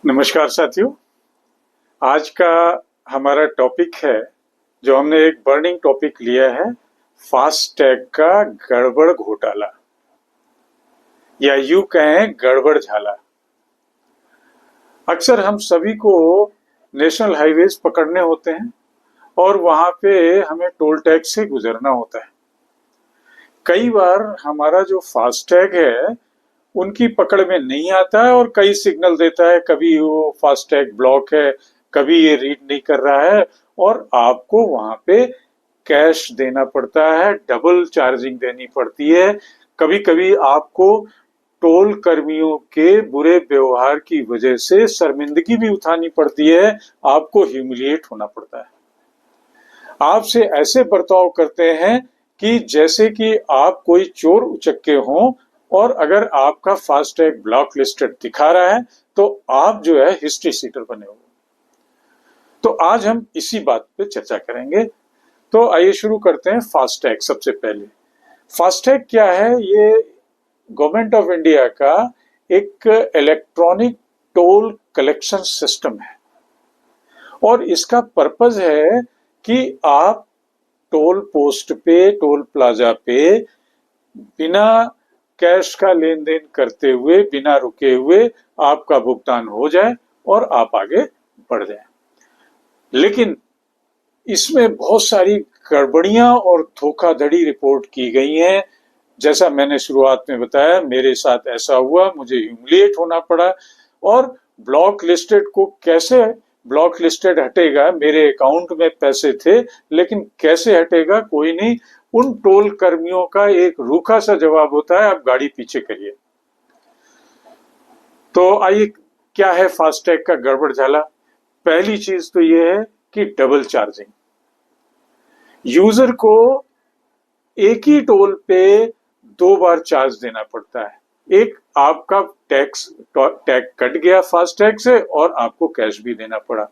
नमस्कार साथियों। आज का हमारा टॉपिक है, जो हमने एक बर्निंग टॉपिक लिया है, फास्टैग का गड़बड़ घोटाला या यूं कहें गड़बड़ झाला। अक्सर हम सभी को नेशनल हाईवेज पकड़ने होते हैं और वहां पे हमें टोल टैक्स से गुजरना होता है। कई बार हमारा जो फास्टैग है उनकी पकड़ में नहीं आता है और कई सिग्नल देता है, कभी वो फास्टैग ब्लॉक है, कभी ये रीड नहीं कर रहा है और आपको वहां पे कैश देना पड़ता है, डबल चार्जिंग देनी पड़ती है। कभी कभी आपको टोल कर्मियों के बुरे व्यवहार की वजह से शर्मिंदगी भी उठानी पड़ती है, आपको ह्यूमिलिएट होना पड़ता है। आपसे ऐसे बर्ताव करते हैं कि जैसे कि आप कोई चोर उचक्के हों, और अगर आपका फास्टैग ब्लॉक लिस्टेड दिखा रहा है तो आप जो है हिस्ट्री सीटर बने हो। तो आज हम इसी बात पे चर्चा करेंगे। तो आइए शुरू करते हैं। फास्टैग, सबसे पहले फास्टैग क्या है? ये गवर्नमेंट ऑफ इंडिया का एक इलेक्ट्रॉनिक टोल कलेक्शन सिस्टम है और इसका पर्पज है कि आप टोल पोस्ट पे, टोल प्लाजा पे बिना कैश का लेन देन करते हुए, बिना रुके हुए आपका भुगतान हो जाए और आप आगे बढ़ जाए। लेकिन इसमें बहुत सारी गड़बड़ियां और धोखाधड़ी रिपोर्ट की गई हैं। जैसा मैंने शुरुआत में बताया, मेरे साथ ऐसा हुआ, मुझे ह्यूमिलिएट होना पड़ा। और ब्लॉक लिस्टेड को कैसे ब्लॉक लिस्टेड हटेगा? मेरे अकाउंट में पैसे थे लेकिन कैसे हटेगा? कोई नहीं। उन टोल कर्मियों का एक रूखा सा जवाब होता है, आप गाड़ी पीछे करिए। तो आइए, क्या है फास्टैग का गड़बड़ झाला? पहली चीज तो यह है कि डबल चार्जिंग। यूजर को एक ही टोल पे दो बार चार्ज देना पड़ता है। एक, आपका टैग कट गया फास्टैग से और आपको कैश भी देना पड़ा।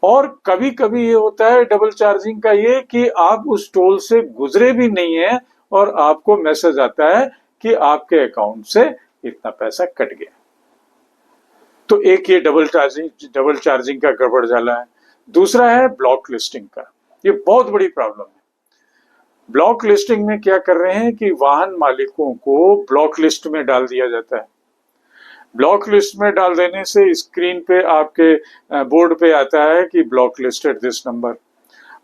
और कभी कभी ये होता है डबल चार्जिंग का ये कि आप उस टोल से गुजरे भी नहीं है और आपको मैसेज आता है कि आपके अकाउंट से इतना पैसा कट गया। तो एक ये डबल चार्जिंग का गड़बड़ झाला है। दूसरा है ब्लॉक लिस्टिंग का। ये बहुत बड़ी प्रॉब्लम है। ब्लॉक लिस्टिंग में क्या कर रहे हैं कि वाहन मालिकों को ब्लॉक लिस्ट में डाल दिया जाता है। ब्लॉक लिस्ट में डाल देने से स्क्रीन पे, आपके बोर्ड पे आता है कि ब्लॉक लिस्टेड दिस नंबर।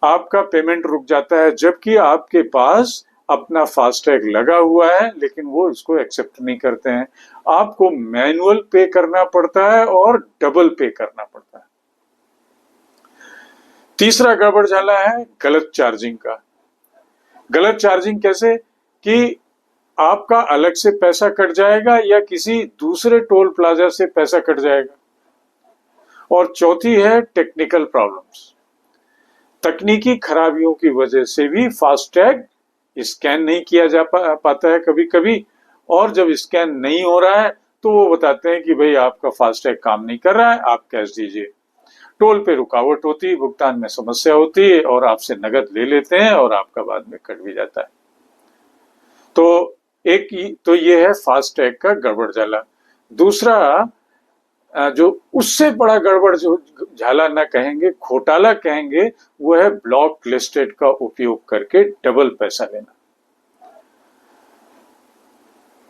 आपका पेमेंट रुक जाता है, जबकि आपके पास अपना फास्टैग लगा हुआ है लेकिन वो इसको एक्सेप्ट नहीं करते हैं। आपको मैनुअल पे करना पड़ता है और डबल पे करना पड़ता है। तीसरा गड़बड़ झाला है गलत चार्जिंग का। गलत चार्जिंग कैसे? कि आपका अलग से पैसा कट जाएगा या किसी दूसरे टोल प्लाजा से पैसा कट जाएगा। और चौथी है टेक्निकल प्रॉब्लम्स। तकनीकी खराबियों की वजह से भी फास्टैग स्कैन नहीं किया जा पाता है कभी कभी। और जब स्कैन नहीं हो रहा है तो वो बताते हैं कि भाई आपका फास्टैग काम नहीं कर रहा है, आप कैश दीजिए। टोल पे रुकावट होती है, भुगतान में समस्या होती है और आपसे नगद ले लेते हैं और आपका बाद में कट भी जाता है। तो तो ये है फास्टैग का गड़बड़ झाला। दूसरा, जो उससे बड़ा गड़बड़ जो झाला ना कहेंगे, घोटाला कहेंगे, वो है ब्लॉक लिस्टेड का उपयोग करके डबल पैसा लेना।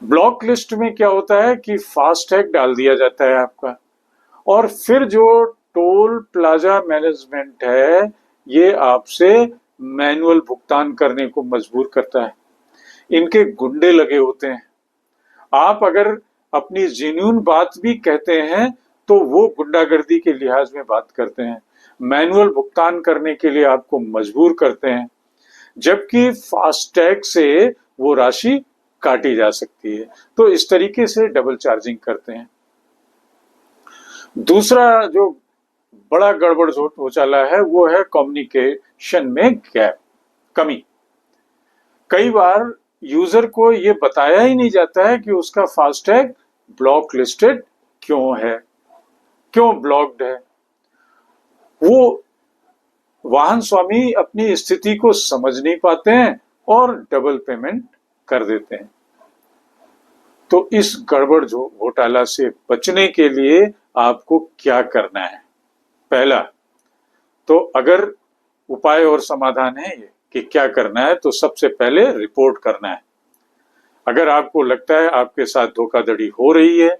ब्लॉक लिस्ट में क्या होता है कि फास्टैग डाल दिया जाता है आपका, और फिर जो टोल प्लाजा मैनेजमेंट है ये आपसे मैनुअल भुगतान करने को मजबूर करता है। इनके गुंडे लगे होते हैं। आप अगर अपनी जेन्युइन बात भी कहते हैं तो वो गुंडागर्दी के लिहाज में बात करते हैं, मैनुअल भुगतान करने के लिए आपको मजबूर करते हैं, जबकि फास्टैग से वो राशि काटी जा सकती है। तो इस तरीके से डबल चार्जिंग करते हैं। दूसरा जो बड़ा गड़बड़ घोटाला है वो है कम्युनिकेशन में गैप, कमी। कई बार यूजर को ये बताया ही नहीं जाता है कि उसका फास्टैग ब्लॉक लिस्टेड क्यों है, क्यों ब्लॉक्ड है। वो वाहन स्वामी अपनी स्थिति को समझ नहीं पाते हैं और डबल पेमेंट कर देते हैं। तो इस गड़बड़ घोटाला से बचने के लिए आपको क्या करना है। पहला तो अगर उपाय और समाधान है ये कि क्या करना है, तो सबसे पहले रिपोर्ट करना है। अगर आपको लगता है आपके साथ धोखाधड़ी हो रही है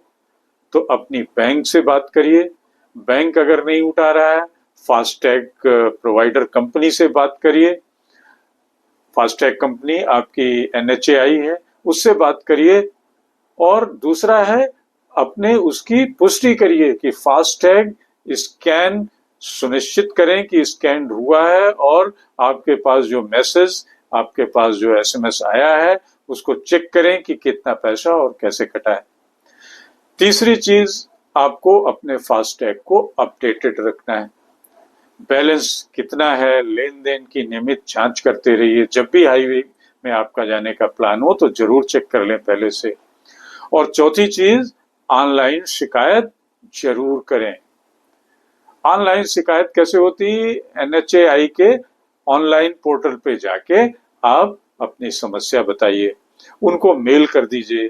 तो अपनी बैंक से बात करिए। बैंक अगर नहीं उठा रहा है, फास्टैग प्रोवाइडर कंपनी से बात करिए। फास्टैग कंपनी आपकी NHAI है, उससे बात करिए। और दूसरा है, अपने उसकी पुष्टि करिए कि फास्टैग स्कैन सुनिश्चित करें कि स्कैन हुआ है, और आपके पास जो मैसेज, आपके पास जो SMS आया है उसको चेक करें कि कितना पैसा और कैसे कटा है। तीसरी चीज, आपको अपने फास्टैग को अपडेटेड रखना है। बैलेंस कितना है, लेन देन की नियमित जांच करते रहिए। जब भी हाईवे में आपका जाने का प्लान हो तो जरूर चेक कर लें पहले से। और चौथी चीज, ऑनलाइन शिकायत जरूर करें। ऑनलाइन शिकायत कैसे होती है? NHAI के ऑनलाइन पोर्टल पे जाके आप अपनी समस्या बताइए, उनको मेल कर दीजिए।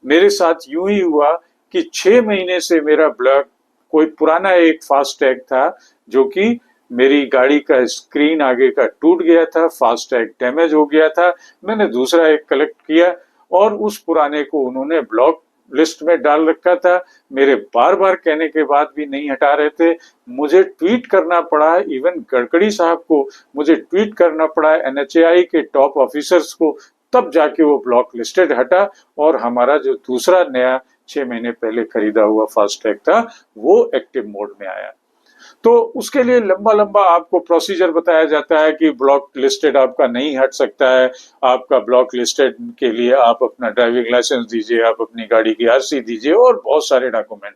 मेरे साथ यूं ही हुआ कि 6 महीने से मेरा ब्लॉक, कोई पुराना एक फास्टैग था जो कि मेरी गाड़ी का स्क्रीन आगे का टूट गया था, फास्टैग डैमेज हो गया था। मैंने दूसरा एक कलेक्ट किया और उस पुराने को उन्होंने ब्लॉक लिस्ट में डाल रखा था। मेरे बार बार कहने के बाद भी नहीं हटा रहे थे। मुझे ट्वीट करना पड़ा, इवन गडकरी साहब को मुझे ट्वीट करना पड़ा, NHAI के टॉप ऑफिसर्स को, तब जाके वो ब्लॉक लिस्टेड हटा और हमारा जो दूसरा नया 6 महीने पहले खरीदा हुआ फास्टैग था वो एक्टिव मोड में आया। तो उसके लिए लंबा लंबा आपको प्रोसीजर बताया जाता है कि ब्लॉक लिस्टेड आपका नहीं हट सकता है। आपका ब्लॉक लिस्टेड के लिए आप अपना ड्राइविंग लाइसेंस दीजिए, आप अपनी गाड़ी की RC दीजिए और बहुत सारे डॉक्यूमेंट।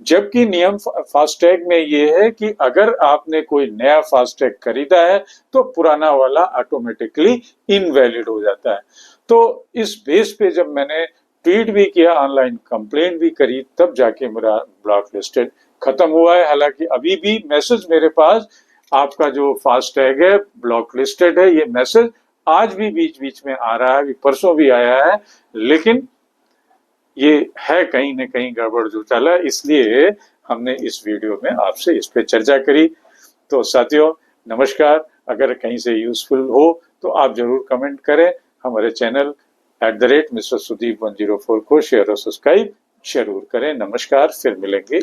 जबकि नियम फास्टैग में ये है कि अगर आपने कोई नया फास्टैग खरीदा है तो पुराना वाला ऑटोमेटिकली इनवैलिड हो जाता है। तो इस बेस पे जब मैंने ट्वीट भी किया, ऑनलाइन कंप्लेंट भी करी, तब जाके मेरा ब्लॉक लिस्टेड खत्म हुआ है। हालांकि अभी भी मैसेज मेरे पास, आपका जो फास्टैग है ब्लॉक लिस्टेड है, ये मैसेज आज भी बीच बीच में आ रहा है, अभी परसों भी आया है। लेकिन ये है कहीं न कहीं गड़बड़ घोटाला, इसलिए हमने इस वीडियो में आपसे इस पे चर्चा करी। तो साथियों नमस्कार, अगर कहीं से यूजफुल हो तो आप जरूर कमेंट करें। हमारे चैनल @Mr. Sudeep 104 को शेयर और सब्सक्राइब जरूर करें। नमस्कार, फिर मिलेंगे।